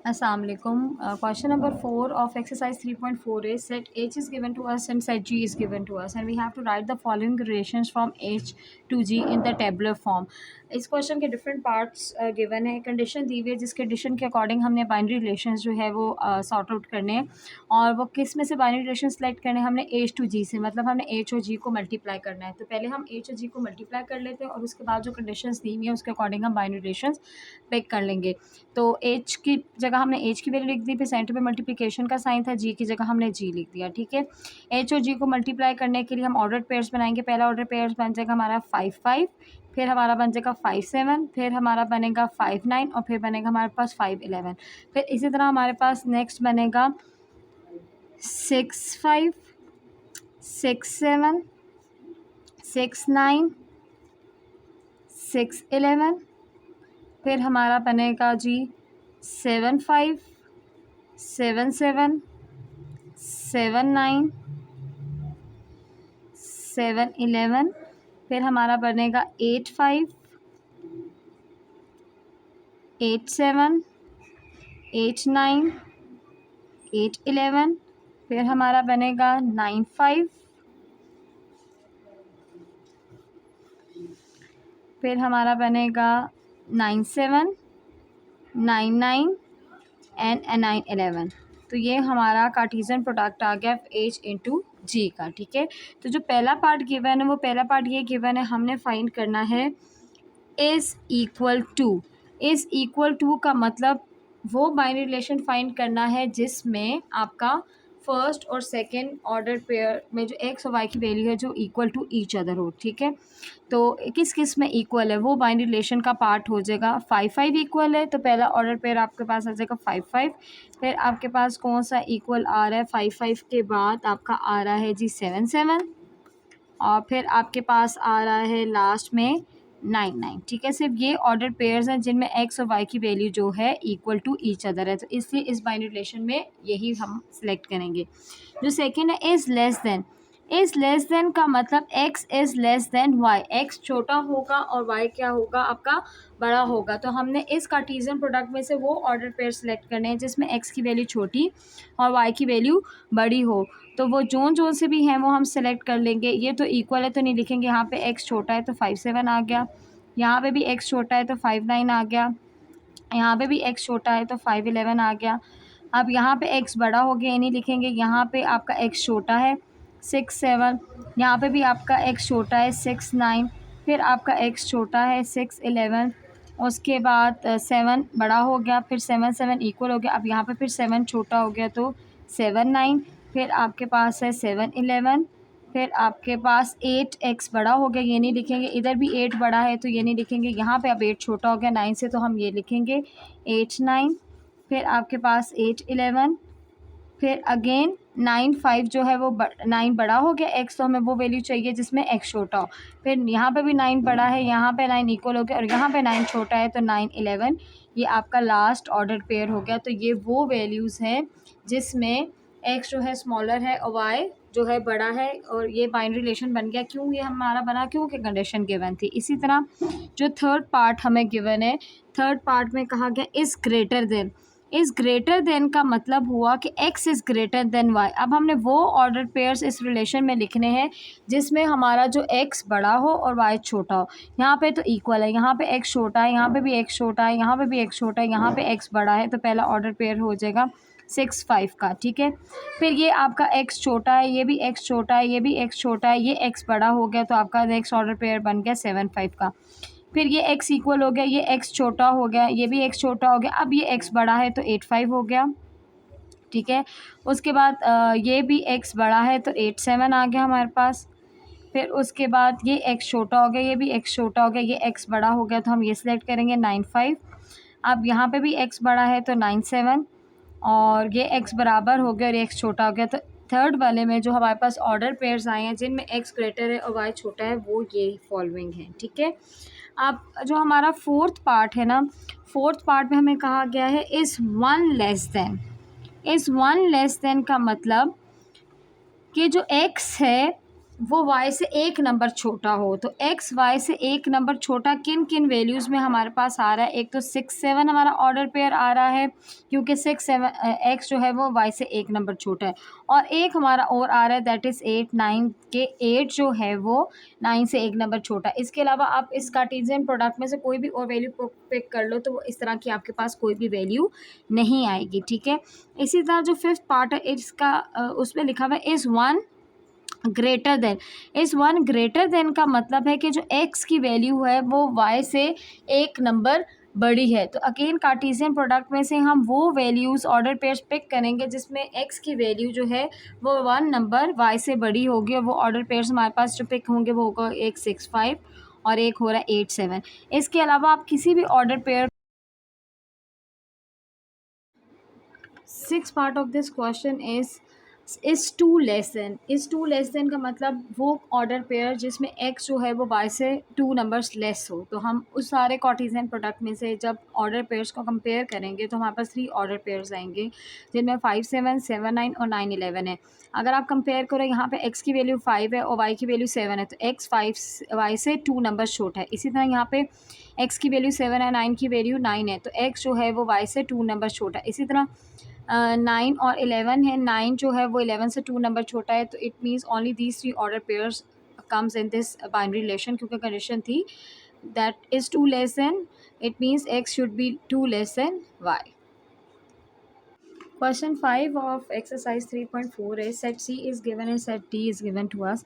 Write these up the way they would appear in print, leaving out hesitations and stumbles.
Assalamu alaikum. Question number 4 of exercise 3.4 is set H is given to us and set G is given to us, and we have to write the following relations from H to G in the tabular form. इस question के different parts given है, condition दी हुई है जिस condition के according हमने binary relations जो है वो सॉर्ट आउट करने हैं, और वो किस में से बाइनरी रिलेशन सेलेक्ट करने हैं, हमने H to G से, मतलब हमने H और G को मल्टीप्लाई करना है। तो पहले हम H और G को मल्टीप्लाई कर लेते हैं और उसके बाद जो कंडीशंस दी हुई है उसके अकॉर्डिंग हम बाइनरी रिलेशंस पिक कर लेंगे। तो H की जगह हमने H की वैल्यू लिख दी, फिर सेंटर पे मल्टीप्लिकेशन का साइन था, G की जगह हमने G लिख दिया। ठीक है, H और G को मल्टीप्लाई करने के लिए हम ऑर्डर पेयर्स बनाएंगे। पहला ऑर्डर पेयर्स बन जाएगा हमारा 5 5, फिर हमारा बन जाएगा 5 7, फिर हमारा बनेगा 5 9 और फिर बनेगा हमारे पास 5 11। फिर इसी तरह हमारे पास नेक्स्ट बनेगा 6 5 6 7 6 9 6 11। फिर हमारा बनेगा जी 7 5 7 7 7 9 7 11। फिर हमारा बनेगा 8 5 8 7 8 9 8 11। फिर हमारा बनेगा 9 5। फिर हमारा बनेगा 9 7 9 9 एंड 9 11। तो ये हमारा कार्टेशियन प्रोडक्ट आ गया H इंटू G का। ठीक है, तो जो पहला पार्ट गिवन है वो पहला पार्ट ये गिवन है, हमने फाइंड करना है इज़ इक्वल टू का मतलब वो बाइनरी रिलेशन फाइंड करना है जिसमें आपका फर्स्ट और सेकंड ऑर्डर पेयर में जो एक्स और वाई की वैल्यू है जो इक्वल टू ईच अदर हो। ठीक है, तो किस किस में इक्वल है वो बाइनरी रिलेशन का पार्ट हो जाएगा। 5 5 इक्वल है तो पहला ऑर्डर पेयर आपके पास आ जाएगा 5 5। फिर आपके पास कौन सा इक्वल आ रहा है, 5 5 के बाद आपका आ रहा है जी 7 7, और फिर आपके पास आ रहा है लास्ट में 9 9। ठीक है, सिर्फ ये ऑर्डर पेयर्स हैं जिनमें एक्स और वाई की वैल्यू जो है इक्वल टू ईच अदर है, तो इसलिए इस बाइनरी रिलेशन में यही हम सिलेक्ट करेंगे। जो सेकंड है इज़ लेस देन का मतलब x is less than y, x छोटा होगा और y क्या होगा आपका बड़ा होगा। तो हमने इस कार्टेशियन प्रोडक्ट में से वो ऑर्डर पेयर सेलेक्ट करने हैं जिसमें x की वैल्यू छोटी और y की वैल्यू बड़ी हो। तो वो जोन से भी हैं वो हम सेलेक्ट कर लेंगे। ये तो इक्वल है तो नहीं लिखेंगे, यहाँ पे x छोटा है तो 5 7 आ गया, यहाँ पे भी x छोटा है तो 5 9 आ गया, यहाँ पे भी x छोटा है तो 5 11 आ गया। अब यहाँ पे x बड़ा हो गया, ये नहीं लिखेंगे, यहाँ पे आपका x छोटा है 6 7, यहाँ पे भी आपका x छोटा है 6 9, फिर आपका x छोटा है 6 11, उसके बाद 7 बड़ा हो गया, फिर 7 7 इक्वल हो गया। अब यहाँ पे फिर 7 छोटा हो गया तो 7 9, फिर आपके पास है 7 11, फिर आपके पास 8x बड़ा हो गया, ये नहीं लिखेंगे, इधर भी 8 बड़ा है तो ये नहीं लिखेंगे, यहाँ पे अब 8 छोटा हो गया 9 से तो हम ये लिखेंगे 8 9। फिर आपके पास 8 11, फिर अगेन 9 5 जो है वो 9 बड़ा हो गया x, तो हमें वो वैल्यू चाहिए जिसमें x छोटा हो। फिर यहाँ पे भी 9 बड़ा है, यहाँ पे 9 इक्वल हो गया और यहाँ पे 9 छोटा है तो 9 11। ये आपका लास्ट ऑर्डर पेयर हो गया। तो ये वो वैल्यूज़ हैं जिसमें x जो है स्मॉलर है और y जो है बड़ा है, और ये बाइनरी रिलेशन बन गया। क्यों ये हमारा बना, क्योंकि कंडीशन गिवन थी। इसी तरह जो थर्ड पार्ट हमें गिवन है, थर्ड पार्ट में कहा गया इज़ ग्रेटर देन का मतलब हुआ कि x is greater than y। अब हमने वो ऑर्डर पेयर्स इस रिलेशन में लिखने हैं जिसमें हमारा जो x बड़ा हो और y छोटा हो। यहाँ पे तो इक्वल है, यहाँ पे x छोटा है, यहाँ पे भी x छोटा है, यहाँ पे भी x छोटा है, यहाँ पे x बड़ा है, तो पहला ऑर्डर पेयर हो जाएगा 6 5 का। ठीक है, फिर ये आपका x छोटा है, ये भी x छोटा है, ये भी x छोटा है, ये x बड़ा हो गया तो आपका नेक्स्ट ऑर्डर पेयर बन गया 7 5 का। फिर ये x इक्वल हो गया, ये x छोटा हो गया, ये भी x छोटा हो गया, अब ये x बड़ा है तो 8 5 हो गया। ठीक है, उसके बाद ये भी x बड़ा है तो 8 7 आ गया हमारे पास। फिर उसके बाद ये x छोटा हो गया, ये भी x छोटा हो गया, ये x बड़ा हो गया तो हम ये सिलेक्ट करेंगे 9 5। अब यहाँ पे भी x बड़ा है तो 9 7, और ये x बराबर हो गया और ये x छोटा हो गया। तो थर्ड वाले में जो हमारे पास ऑर्डर पेयर्स आए हैं जिनमें x ग्रेटर है और y छोटा है वो ये फॉलोइंग है। ठीक है, अब जो हमारा फोर्थ पार्ट है ना, फोर्थ पार्ट में हमें कहा गया है इज़ वन लेस देन का मतलब कि जो x है वो y से एक नंबर छोटा हो। तो x y से एक नंबर छोटा किन किन वैल्यूज़ में हमारे पास आ रहा है? एक तो 6 7 हमारा ऑर्डर पेयर आ रहा है, क्योंकि 6 7 x जो है वो y से एक नंबर छोटा है। और एक हमारा और आ रहा है, दैट इज़ 8 9 के 8 जो है वो 9 से एक नंबर छोटा है। इसके अलावा आप इस कार्टेशियन प्रोडक्ट में से कोई भी और वैल्यू पिक कर लो, तो वो इस तरह की आपके पास कोई भी वैल्यू नहीं आएगी, ठीक है। इसी तरह जो फिफ्थ पार्ट है इसका, उसमें लिखा हुआ है इज़ 1 ग्रेटर देन। इस 1 ग्रेटर देन का मतलब है कि जो x की वैल्यू है वो y से एक नंबर बड़ी है। तो अगेन कार्टेशियन प्रोडक्ट में से हम वो वैल्यूज़ ऑर्डर पेयर्स पिक करेंगे जिसमें x की वैल्यू जो है वो 1 नंबर y से बड़ी होगी, और वो ऑर्डर पेयर्स हमारे पास जो पिक होंगे वो होगा एक 6 5 और एक हो रहा है 8 7। इसके अलावा आप किसी भी order pair, six part of this question is two less than. Is two less than का मतलब वो ऑर्डर पेयर जिसमें x जो है वो y से 2 नंबर्स लेस हो। तो हम उस सारे कार्टेशियन प्रोडक्ट में से जब ऑर्डर पेयर्स को कंपेयर करेंगे तो हमारे पास 3 ऑर्डर पेयर्स आएंगे, जिनमें 5 7 7 9 और 9 11 है। अगर आप कंपेयर करो, यहाँ पे x की वैल्यू 5 है और y की वैल्यू 7 है, तो x 5 y से 2 नंबर छोटा है। इसी तरह यहाँ पे x की वैल्यू 7 है, 9 की वैल्यू 9 है, तो x जो है वो y से 2 नंबर छोटा है। इसी तरह 9 और 11 है, 9 जो है वो 11 से 2 नंबर छोटा है। तो it means only these 3 order pairs comes in this binary relation, क्योंकि कंडीशन थी that is 2 less than, it means x should be 2 less than y। Question 5 of exercise 3.4 is set C is given and set D is given to us,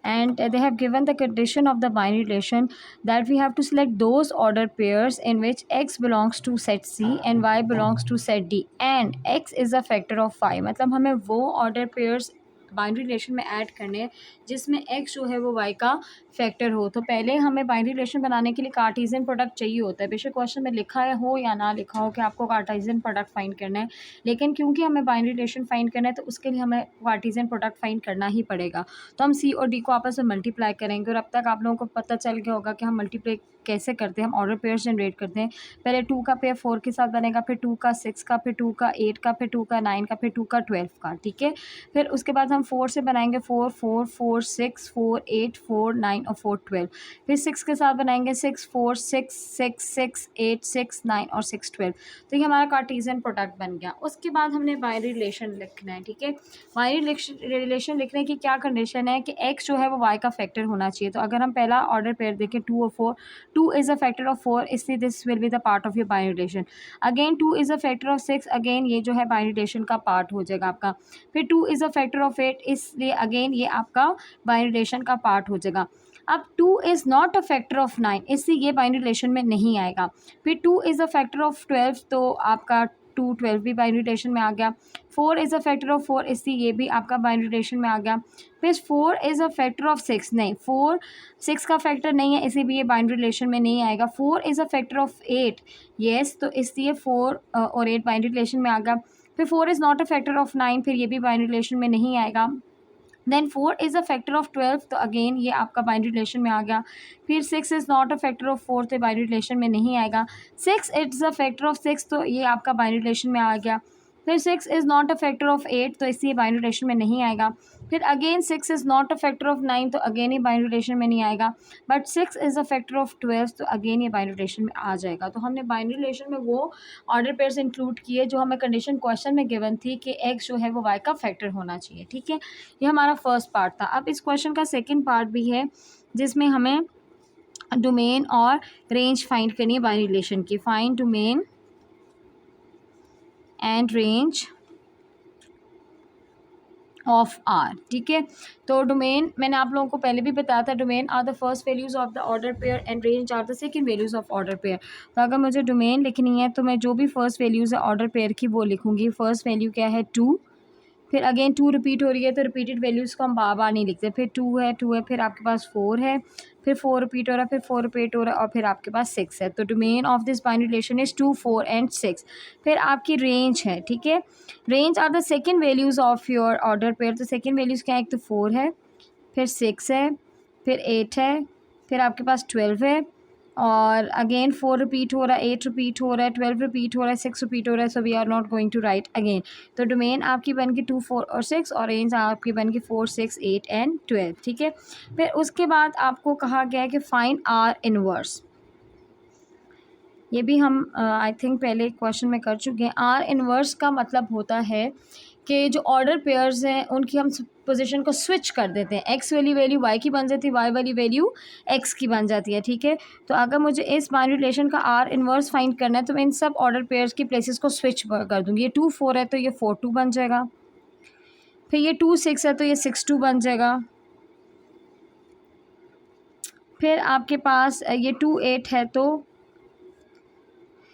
and they have given the condition of the binary relation that we have to select those order pairs in which x belongs to set C and y belongs to set D and x is a factor of 5। मतलब हमें वो order pairs binary relation में add करने हैं जिसमें x जो है वो y का फैक्टर हो। तो पहले हमें बाइनरी रिलेशन बनाने के लिए कार्टेशियन प्रोडक्ट चाहिए होता है। बेशक क्वेश्चन में लिखा है हो या ना लिखा हो कि आपको कार्टेशियन प्रोडक्ट फाइंड करना है, लेकिन क्योंकि हमें बाइनरी रिलेशन फाइंड करना है तो उसके लिए हमें कार्टेशियन प्रोडक्ट फाइंड करना ही पड़ेगा। तो हम सी और डी को आपस में मल्टीप्लाई करेंगे, और अब तक आप लोगों को पता चल गया होगा कि हम मल्टीप्लाई कैसे करते हैं। हम ऑर्डर पेयर्स जनरेट करते हैं। पहले 2 का पेयर 4 के साथ बनेगा, फिर 2 का 6 का, फिर 2 का 8 का, फिर 2 का 9 का, फिर 2 का 12 का, ठीक है। फिर उसके बाद हम 4 से बनाएंगे 4 4 4 6 4 8 4 9 और 4 12। फिर 6 के साथ बनाएंगे 6 4 6 6 6 8 6 9 और 6 12। तो ये हमारा कार्टेशियन प्रोडक्ट बन गया। उसके बाद हमने बाइनरी रिलेशन लिखना है, ठीक है। बाइनरी रिलेशन लिखने की क्या कंडीशन है कि x जो है वो y का फैक्टर होना चाहिए। तो अगर हम पहला ऑर्डर पेयर देखें 2 और 4, 2 इज़ अ फैक्टर ऑफ 4, इसलिए this will be the part of your binary relation. Again 2 is a factor of 6, again ये जो है बाइनरी रिलेशन का पार्ट हो जाएगा आपका। फिर 2 इज़ अ फैक्टर ऑफ 8, इसलिए अगेन ये आपका बाइनरी रिलेशन का पार्ट हो जाएगा। अब 2 is not a factor of 9, इसलिए ये बाइनरी रिलेशन में नहीं आएगा। फिर 2 इज़ अ फैक्टर ऑफ 12, तो आपका 2 12 भी बाइनरी रिलेशन में आ गया। 4 इज़ अ फैक्टर ऑफ 4, इसलिए ये भी आपका बाइनरी रिलेशन में आ गया। फिर 4 इज़ अ फैक्टर ऑफ 6, नहीं 4 6 का फैक्टर नहीं है, इसी भी ये बाइनरी रिलेशन में नहीं आएगा। 4 is a factor of 8, yes, तो इसलिए 4 और 8 बाइनरी रिलेशन में आ गया। फिर 4 is not a factor of 9, फिर ये भी बाइनरी रिलेशन में नहीं आएगा। Then 4 is a factor of 12, तो अगेन ये आपका बाइनरी रिलेशन में आ गया। फिर 6 is not a factor of 4, तो बाइनरी रिलेशन में नहीं आएगा। 6 इट्स अ फैक्टर ऑफ 6, तो ये आपका बाइनरी रिलेशन में आ गया। फिर 6 is not a factor of 8, तो इसलिए बाइनरी रिलेशन में नहीं आएगा। फिर again 6 is not a factor of 9, तो अगेन ये बाइनरी रिलेशन में नहीं आएगा। But 6 is a factor of 12, तो अगेन ये बाइनरी रिलेशन में आ जाएगा। तो हमने बाइनरी रिलेशन में वो ऑर्डर पेयर्स इंक्लूड किए जो हमें कंडीशन क्वेश्चन में गिवन थी कि x जो है वो y का फैक्टर होना चाहिए, ठीक है। ये हमारा फर्स्ट पार्ट था। अब इस क्वेश्चन का सेकंड पार्ट भी है जिसमें हमें डोमेन और रेंज फाइंड करनी है बाइनरी रिलेशन की। Find domain and range of R, ठीक है। तो डोमेन मैंने आप लोगों को पहले भी बताया था, domain are the first values of the order pair and range are the second values of order pair. तो अगर मुझे डोमेन लिखनी है तो मैं जो भी फर्स्ट वैल्यूज़ है ऑर्डर पेयर की वो लिखूँगी। फर्स्ट वैल्यू क्या है 2, फिर अगेन 2 रिपीट हो रही है तो रिपीटेड वैल्यूज़ को हम बार बार नहीं लिखते। फिर 2 है, फिर आपके पास 4 है, फिर 4 रिपीट हो रहा है, फिर 4 रिपीट हो रहा है और फिर आपके पास 6 है। तो domain of this binary relation is 2 4 and 6। फिर आपकी रेंज है, ठीक है। Range are the second values of your order pair. तो सेकंड वैल्यूज़ क्या है, एक तो 4 है, फिर 6 है, फिर 8 है, फिर आपके पास 12 है और अगेन 4 रिपीट हो रहा है, 8 रिपीट हो रहा है, 12 रिपीट हो रहा है, 6 रिपीट हो रहा है. So we are not going to write again. तो डोमेन आपकी बन गई 2, 4 और 6 और रेंज आपकी बन गई 4, 6, 8 एंड 12. ठीक है. फिर उसके बाद आपको कहा गया है कि फाइंड आर इनवर्स. ये भी हम आई थिंक पहले क्वेश्चन में कर चुके हैं. आर इनवर्स का मतलब होता है कि जो ऑर्डर पेयर्स हैं उनकी हम पोजीशन को स्विच कर देते हैं. एक्स वाली वैल्यू वाई की बन जाती है, वाई वाली वैल्यू एक्स की बन जाती है. ठीक है. तो अगर मुझे इस बाइनरी रिलेशन का आर इनवर्स फाइंड करना है तो मैं इन सब ऑर्डर पेयर्स की प्लेसेस को स्विच कर दूँगी. ये 2, 4 है तो ये 4, 2 बन जाएगा. फिर ये 2, 6 है तो ये 6, 2 बन जाएगा. फिर आपके पास ये 2, 8 है तो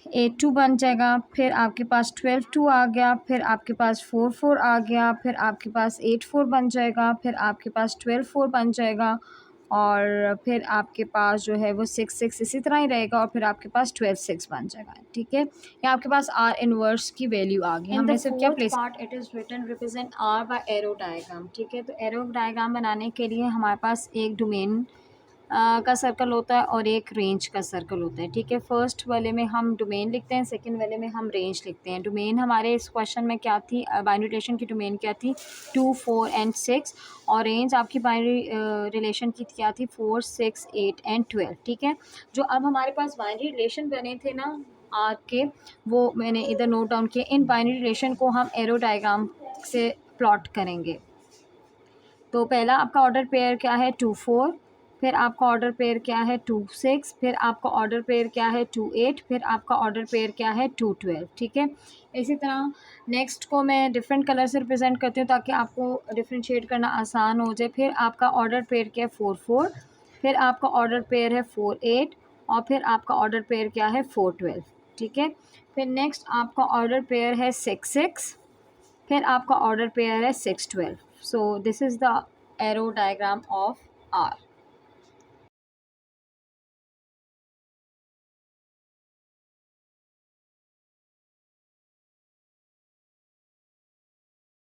8, 2 बन जाएगा. फिर आपके पास 12, 2 आ गया. फिर आपके पास 4, 4 आ गया. फिर आपके पास 8, 4 बन जाएगा. फिर आपके पास 12, 4 बन जाएगा. और फिर आपके पास जो है वो 6, 6 इसी तरह ही रहेगा. और फिर आपके पास 12, 6 बन जाएगा. ठीक है. या आपके पास आर इनवर्स की वैल्यू आ गई. हमने सिर्फ क्या place part it is written represent R by arrow diagram. ठीक है. तो एरो डायग्राम बनाने के लिए हमारे पास एक डोमेन का सर्कल होता है और एक रेंज का सर्कल होता है. ठीक है. फर्स्ट वाले में हम डोमेन लिखते हैं, सेकंड वाले में हम रेंज लिखते हैं. डोमेन हमारे इस क्वेश्चन में क्या थी, बाइनरी रिलेशन की डोमेन क्या थी, 2, 4 एंड 6. और रेंज आपकी बाइनरी रिलेशन की क्या थी, 4, 6, 8 एंड 12. ठीक है. जो अब हमारे पास बाइनरी रिलेशन बने थे ना आर के, वो मैंने इधर नोट डाउन किए. इन बाइनरी रिलेशन को हम एरो डायग्राम से प्लॉट करेंगे. तो पहला आपका ऑर्डर पेयर क्या है, 2, 4. फिर आपका ऑर्डर पेयर क्या है, 2, 6. फिर आपका ऑर्डर पेयर क्या है, 2, 8. फिर आपका ऑर्डर पेयर क्या है, 2, 12. ठीक है. इसी तरह नेक्स्ट को मैं डिफरेंट कलर से रिप्रेजेंट करती हूँ ताकि आपको डिफ्रेंशिएट करना आसान हो जाए. फिर आपका ऑर्डर पेयर क्या है, 4, 4. फिर आपका ऑर्डर पेयर है 4, 8. और फिर आपका ऑर्डर पेयर क्या है, 4, 12. ठीक है. फिर नेक्स्ट आपका ऑर्डर पेयर है 6, 6. फिर आपका ऑर्डर पेयर है 6, 12. So this is the arrow diagram of R.